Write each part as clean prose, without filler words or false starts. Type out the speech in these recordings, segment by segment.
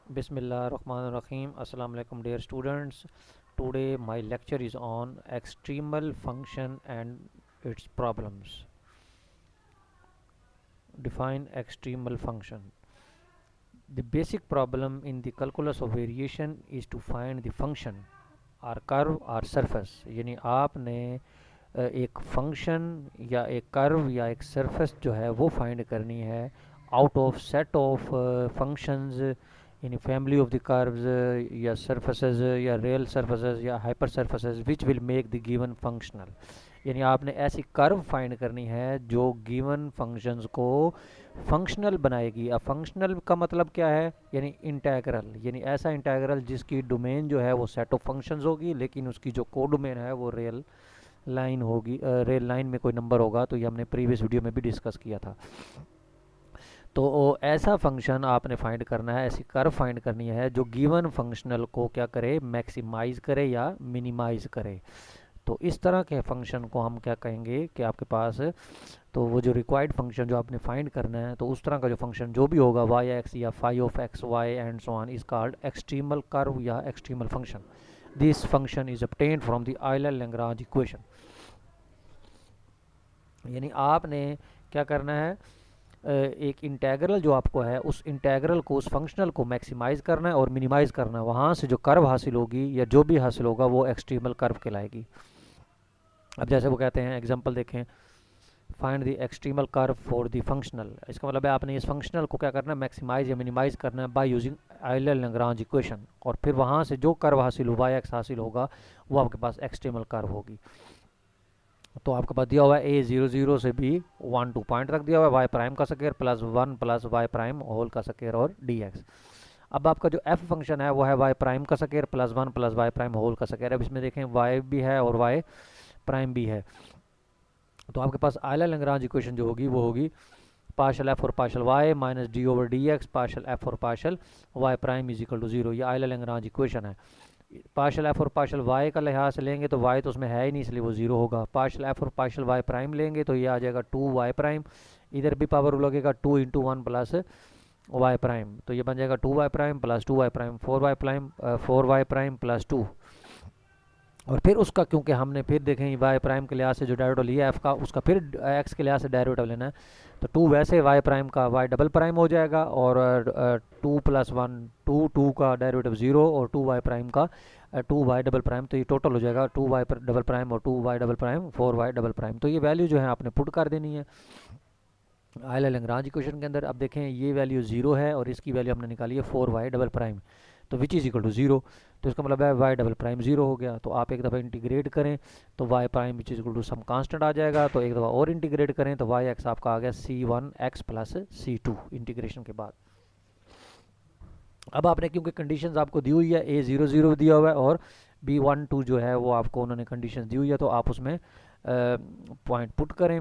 Bismillahirrahmanirrahim. Assalamu alaikum, dear students. Today, my lecture is on extremal function and its problems. Define extremal function. The basic problem in the calculus of variation is to find the function or curve or surface. यानी आपने एक function या एक curve या एक surface जो है वो फाइंड करनी है out of set of functions in family of the curves या सरफेसेस या रियल सरफेसेस या hyper surfaces which will make the given functional. यानी आपने ऐसी कर्व फाइंड करनी है जो गिवन फंक्शंस को फंक्शनल बनाएगी। अब फंक्शनल का मतलब क्या है? यानी इंटेग्रल, यानी ऐसा इंटेग्रल जिसकी डोमेन जो है वो सेट ऑफ फंक्शंस होगी लेकिन उसकी जो कोडोमेन है वो रियल लाइन होगी, रेल लाइन में कोई नंबर होगा। तो ये हमने प्रीवियस वीडियो में भी डिस्कस किया था। तो ऐसा फंक्शन आपने फाइंड करना है, ऐसी कर्व फाइंड करनी है जो गिवन फंक्शनल को क्या करे, मैक्सिमाइज करे या मिनिमाइज करे। तो इस तरह के फंक्शन को हम क्या कहेंगे कि आपके पास तो वो जो रिक्वायर्ड फंक्शन जो आपने फाइंड करना है तो उस तरह का जो फंक्शन जो भी होगा वाई एक्स या five of X Y and so on is called extremal curve या extremal function. This function is obtained from the Euler Lagrange equation. यानी आपने क्या करना है, एक इंटेग्रल जो आपको है उस इंटेग्रल को, उस फंक्शनल को मैक्सिमाइज करना है और मिनिमाइज करना है। वहाँ से जो कर्व हासिल होगी या जो भी हासिल होगा वो एक्सट्रीमल कर्व कहलाएगी। अब जैसे वो कहते हैं, एग्जांपल देखें, find the extremal curve for the functional. इसका मतलब है आपने इस फंक्शनल को क्या करना है, मैक्सिमाइज या मिनिमाइज करना है by using Euler Lagrange equation. और फिर वहाँ से जो कर्व हासिल हो, वाई एक्स हासिल होगा, वो आपके पास एक्सट्रीमल कर्व होगी। तो आपके पास दिया हुआ है ए जीरो जीरो से बी वन टू पॉइंट तक दिया हुआ है वाई प्राइम का square plus one plus Y prime whole का स्क्वायर और डी एक्स। अब आपका जो एफ फंक्शन है वो है वाई प्राइम का square plus one plus Y prime whole का स्क्वायर। अब इसमें देखें वाई भी है और वाई प्राइम भी है। तो आपके पास आयलर लैग्रांज इक्वेशन जो होगी वो होगी पार्शल एफ और partial Y minus D over D X partial F और partial Y prime is equal to zero. ये आयलर लैग्रांज इक्वेशन है। पार्शल एफ और पार्शल वाई का लिहाज से लेंगे तो वाई तो उसमें है ही नहीं, इसलिए वो जीरो होगा। पार्शल एफ और पार्शल वाई प्राइम लेंगे तो ये आ जाएगा टू वाई प्राइम। इधर भी पावर लगेगा two into one plus Y prime, तो ये बन जाएगा two Y prime plus two Y prime four Y prime plus two. और फिर उसका, क्योंकि हमने फिर देखें वाई प्राइम के लिहाज से जो डेरिवेटिव लिया एफ का, उसका फिर एक्स के लिहाज से डेरिवेटिव लेना है। तो टू वैसे वाई प्राइम का वाई डबल प्राइम हो जाएगा और two plus one two, two का डेरिवेटिव जीरो और टू वाई प्राइम का टू वाई डबल प्राइम। तो ये टोटल हो जाएगा टू वाई डबल प्राइम और two Y double prime four Y double prime. तो ये वैल्यू जो है आपने पुट कर देनी है आयलर लैग्रांज इक्वेशन के अंदर। अब देखें ये वैल्यू जीरो है और इसकी वैल्यू हमने निकाली है फोर वाई डबल प्राइम, तो which is equal to zero. तो इसका मतलब है वाई डबल प्राइम जीरो हो गया। तो आप एक दफ़ा इंटीग्रेट करें तो Y prime which is equal to some constant आ जाएगा। तो एक दफ़ा और इंटीग्रेट करें तो वाई एक्स आपका आ गया C one X plus C two integration के बाद। अब आपने, क्योंकि कंडीशंस आपको दी हुई है, ए जीरो जीरो दिया हुआ है और बी वन टू जो है वो आपको उन्होंने कंडीशंस दी हुई है, तो आप उसमें पॉइंट पुट करें।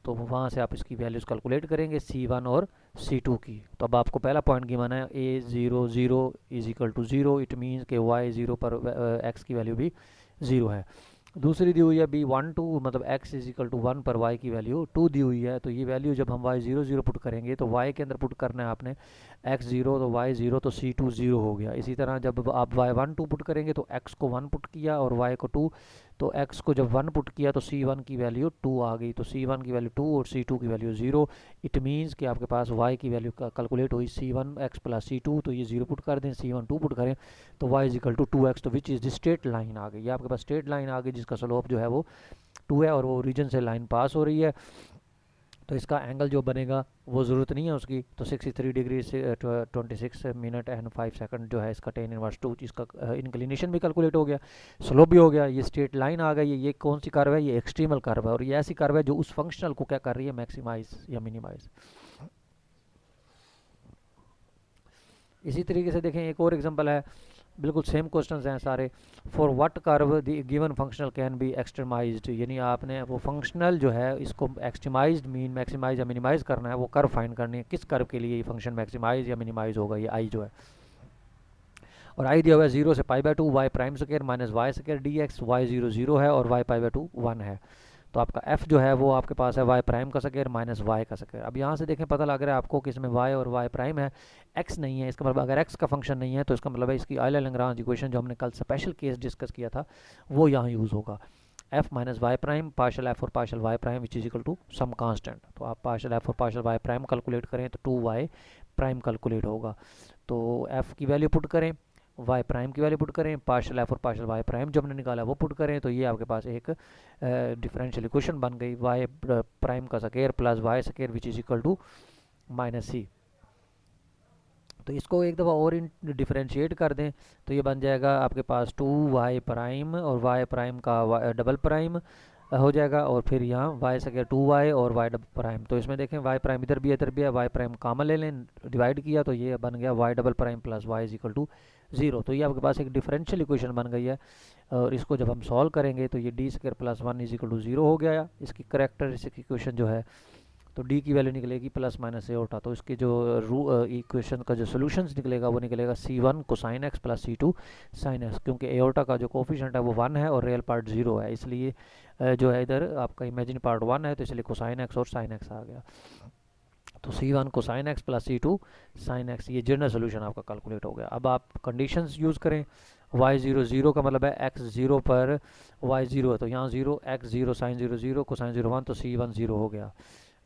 तो वहाँ से आप इसकी वैल्यूज़ कैलकुलेट करेंगे सी वन और सी टू की। तो अब आपको पहला पॉइंट गिवन है A zero zero is equal to zero, it means के वाई ज़ीरो पर एक्स की वैल्यू भी ज़ीरो है। दूसरी दी हुई है बी वन टू, मतलब X is equal to one पर वाई की वैल्यू टू दी हुई है। तो ये वैल्यू जब हम वाई जीरो जीरो पुट करेंगे तो वाई के अंदर पुट करना है आपने एक्स जीरो, तो वाई जीरो तो सी टू जीरो हो गया। इसी तरह जब आप वाई वन टू पुट करेंगे तो एक्स को वन पुट किया और वाई को टू, तो एक्स को जब वन पुट किया तो सी वन की वैल्यू टू आ गई। तो सी वन की वैल्यू टू और सी टू की वैल्यू जीरो। इट मीन्स कि आपके पास वाई की वैल्यू कैलकुलेट हुई C one X plus C two, तो ये जीरो पुट कर दें, सी वन टू पुट करें तो Y is equal to two X, तो which is the straight line आ गई। ये आपके पास स्ट्रेट लाइन आ गई जिसका स्लोप जो है वो टू है और वो रीजन से लाइन पास हो रही है। तो इसका एंगल जो बनेगा वो ज़रूरत नहीं है उसकी, तो 63 डिग्री से 26 मिनट एंड 5 सेकंड जो है इसका टेन इनवर्स टू, इसका इंक्लिनेशन भी कैलकुलेट हो गया, स्लोप भी हो गया, ये स्ट्रेट लाइन आ गई है। ये कौन सी कर्व है? ये एक्सट्रीमल कर्व है और ये ऐसी कर्व है जो उस फंक्शनल को क्या कर रही है, मैक्सिमाइज या मिनिमाइज। इसी तरीके से देखें एक और एग्जांपल है, बिल्कुल सेम क्वेश्चंस हैं सारे। For what curve the given functional can be extremized, यानी आपने वो फंक्शनल जो है इसको एक्सट्रीमाइज्ड मीन मैक्सिमाइज या मिनिमाइज करना है, वो कर्व फाइंड करनी है। किस कर्व के लिए ये फंक्शन मैक्सिमाइज या मिनिमाइज होगा? ये आई जो है, और आई दिया हुआ है जीरो से pi by two Y prime square minus Y square D X. Y zero zero है और Y pi by two one है। तो आपका f जो है वो आपके पास है y प्राइम का स्क्वायर माइनस y का स्क्वायर। अब यहाँ से देखें पता लग रहा है आपको कि इसमें y और y प्राइम है, x नहीं है। इसका मतलब अगर x का फंक्शन नहीं है तो इसका मतलब है इसकी आयलर-लैग्रांज इक्वेशन जो हमने कल स्पेशल केस डिस्कस किया था वो यहाँ यूज़ होगा। f minus Y prime partial f और partial y prime which is equal to some constant. तो आप पार्शल f और पार्शल y प्राइम कैलकुलेट करें तो 2y प्राइम कैलकुलेट होगा। तो f की वैल्यू पुट करें, y प्राइम की वैल्यू पुट करें, पार्शल f और पार्शल y प्राइम जो हमने निकाला वो पुट करें, तो ये आपके पास एक डिफरेंशियल इक्वेशन बन गई y प्राइम का square plus y square which is equal to minus c। तो इसको एक दफ़ा और डिफरेंशिएट कर दें तो ये बन जाएगा आपके पास 2y प्राइम और y प्राइम का डबल प्राइम हो जाएगा, और फिर यहाँ y स्क्वायर 2y और y डबल प्राइम। तो इसमें देखें y प्राइम इधर भी है, y प्राइम कॉमन ले लें, डिवाइड किया तो ये बन गया y double prime plus y is equal to 0। तो ये आपके पास एक डिफरेंशियल इक्वेशन बन गई है, और इसको जब हम सॉल्व करेंगे तो ये D square plus 1 is equal to 0 हो गया इसकी करेक्टरिस्टिक इक्वेशन जो है। तो डी की वैल्यू निकलेगी प्लस माइनस एओटा। तो इसके जो इक्वेशन का जो सोल्यूशंस निकलेगा वो निकलेगा c1 cosine x plus c2 sine x, क्योंकि एओटा का जो कोफिशिएंट है वो 1 है और रियल पार्ट 0 है, इसलिए जो है इधर आपका इमेजिन पार्ट 1 है, तो इसलिए कोसाइन एक्स और साइन एक्स आ गया। तो c1 cosine x plus c2 sine x, ये जनरल सोल्यूशन आपका कैलकुलेट हो गया। अब आप कंडीशंस यूज़ करें, y0 0 का मतलब है x 0 पर y0 है, तो यहाँ 0 x 0 साइन 0 0 कोसाइन 0 1, तो c1 0 हो गया।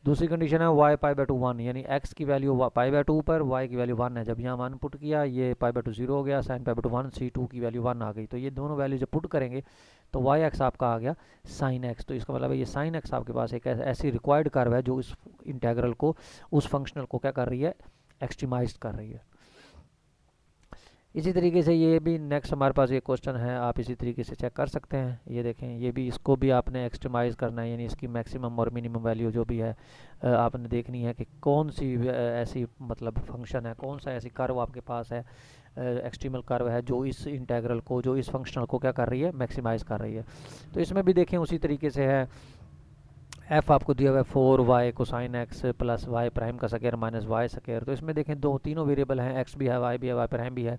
दूसरी कंडीशन है y पाई बाई 2 1, यानी x की वैल्यू पाई बाई 2 पर, y की वैल्यू 1 है। जब यहाँ 1 पुट किया ये पाई बाई 2 0 हो गया, साइन पाई बाई 2 1, c2 की वैल्यू 1 आ गई। तो ये दोनों वैल्यू जब पुट करेंगे तो y x आपका आ गया साइन x। तो इसका मतलब है ये साइन x आपके पास एक ऐसी रिक्वायर्ड कर्व है जो इस इंटेग्रल को, उस फंक्शनल को क्या कर रही है, एक्सट्रीमाइज कर रही है। इसी तरीके से ये भी नेक्स्ट हमारे पास ये क्वेश्चन है, आप इसी तरीके से चेक कर सकते हैं। ये देखें, ये भी, इसको भी आपने एक्सट्रीमाइज़ करना है, यानी इसकी मैक्सिमम और मिनिमम वैल्यू जो भी है आपने देखनी है कि कौन सी ऐसी मतलब फंक्शन है, कौन सा ऐसी कर्व आपके पास है, एक्सट्रीमल कर्व है जो इस इंटेग्रल को, जो इस फंक्शनल को क्या कर रही है, मैक्सिमाइज़ कर रही है। तो इसमें भी देखें उसी तरीके से है, f आपको दिया हुआ है 4y cosine x plus y prime का स्क्वायर माइनस y स्क्वायर। तो इसमें देखें तीनों वेरिएबल हैं, x भी है, y भी है, y प्राइम भी है।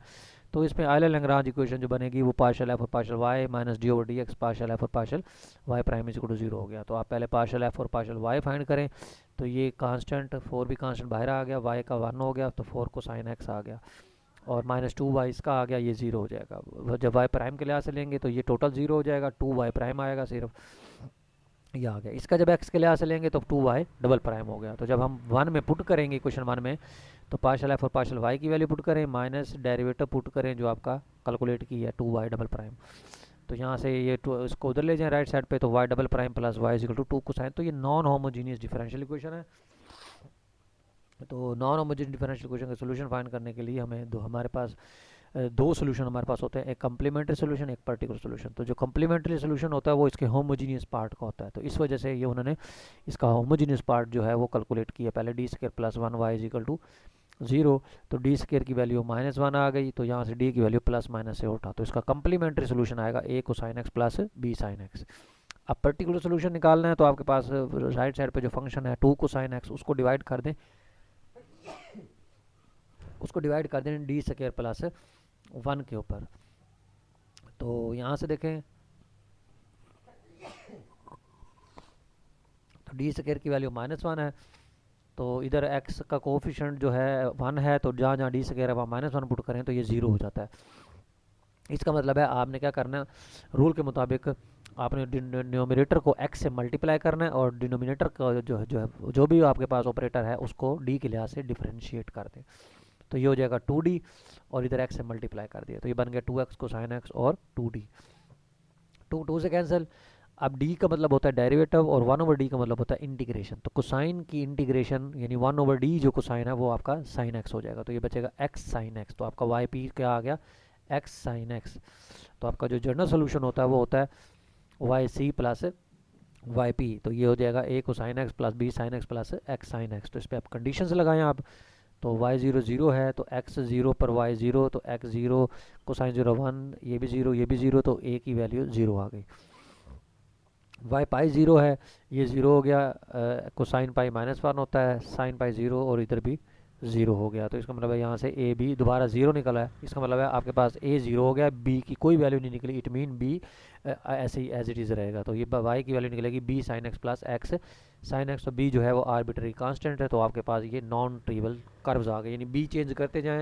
तो इसमें आयलर-लैग्रांज इक्वेशन जो बनेगी वो पार्शियल f और partial y minus D over D X partial f और partial y prime is equal to 0 हो गया। तो आप पहले पार्शियल f और पार्शियल y फाइंड करें, तो ये कांस्टेंट 4 भी कांस्टेंट बाहर आ गया, y का 1 हो गया, तो 4 कोसाइन x आ गया, और माइनस 2y इसका आ गया, ये 0 हो जाएगा। जब y प्राइम के लिहाज से लेंगे तो ये टोटल 0 हो जाएगा, 2y प्राइम आएगा सिर्फ, ये आ गया। इसका जब x के लिहाज से लेंगे तो 2y डबल प्राइम हो गया। तो जब हम 1 में पुट करेंगे, क्वेश्चन 1 में, तो पार्शियल f और पार्शियल y की वैल्यू पुट करें, माइनस डेरिवेटिव पुट करें जो आपका कैलकुलेट की है 2y डबल प्राइम। तो यहाँ से ये इसको उधर ले जाएं राइट साइड पे, तो y double prime plus y is equal to 2 cosine. तो ये नॉन होमोजीनियस डिफरेंशियल इक्वेशन है। तो नॉन होमोजीनियस डिफरेंशियल इक्वेशन का सोल्यूशन फाइंड करने के लिए हमें हमारे पास दो सोल्यूशन हमारे पास होते हैं, एक कम्प्लीमेंट्री सोल्यूशन, एक पर्टिकुलर सोल्यूशन। तो जो कम्प्लीमेंट्री सोल्यूशन होता है वो इसके होमोजीनियस पार्ट का होता है, तो इस वजह से ये उन्होंने इसका होमोजीनियस पार्ट जो है वो कैलकुलेट किया पहले, D square plus 1 Y is equal to 0। तो डी स्क्वायर की वैल्यू माइनस 1 आ गई, तो यहाँ से डी की वैल्यू प्लस माइनस से उठा, तो इसका कम्प्लीमेंट्री सोल्यूशन आएगा a cosine x plus b sine x. अब पर्टिकुलर सोल्यूशन निकालना है तो आपके पास राइट साइड पे जो फंक्शन है 2 कोसाइन एक्स, उसको डिवाइड कर दें, उसको डिवाइड कर दें डी स्क्वायर प्लस 1 के ऊपर। तो यहाँ से देखें तो डी स्क्वायर की वैल्यू माइनस 1 है, तो इधर x का कोफिशिएंट जो है 1 है, तो जहाँ जहाँ डी स्क्वायर है वहाँ माइनस 1 पुट करें तो ये 0 हो जाता है। इसका मतलब है आपने क्या करना है, रूल के मुताबिक आपने न्यूमरेटर को x से मल्टीप्लाई करना है, और डिनोमिनेटर का जो भी आपके पास ऑपरेटर है उसको d के लिहाज से डिफरेंशिएट कर दें। तो ये हो जाएगा 2d, और इधर x से मल्टीप्लाई कर दिया, तो ये बन गया 2x कोसाइन x और 2d, 2 से कैंसिल। अब d का मतलब होता है डेरिवेटिव, और 1 ओवर d का मतलब होता है इंटीग्रेशन। तो कोसाइन की इंटीग्रेशन यानी 1 ओवर d जो कोसाइन है वो आपका साइन x हो जाएगा, तो ये बचेगा x साइन x। तो आपका y p क्या आ गया, x साइन x। तो आपका जो जनरल सोल्यूशन होता है वो होता है y c plus Y P. तो ये हो जाएगा a cosine x plus b sine x plus x sine x। तो इस पर आप कंडीशंस लगाएं आप, तो y0 0 है, तो x 0 पर y 0, तो x 0 कोसाइन 0 1, ये भी 0, ये भी 0, तो a की वैल्यू 0 आ गई। y पाई 0 है, ये 0 हो गया, कोसाइन पाई माइनस 1 होता है, साइन पाई 0 और इधर भी ज़ीरो हो गया। तो इसका मतलब है यहाँ से ए बी दोबारा ज़ीरो निकला है, इसका मतलब है आपके पास ए ज़ीरो हो गया, बी की कोई वैल्यू नहीं निकली, इट मीन बी ऐसे ही एज इट इज़ रहेगा। तो ये वाई की वैल्यू निकलेगी B sine X plus X sine X. तो बी जो है वो आर्बिट्री कांस्टेंट है, तो आपके पास ये नॉन ट्रिवल कर्व्स आ गए, यानी बी चेंज करते जाएं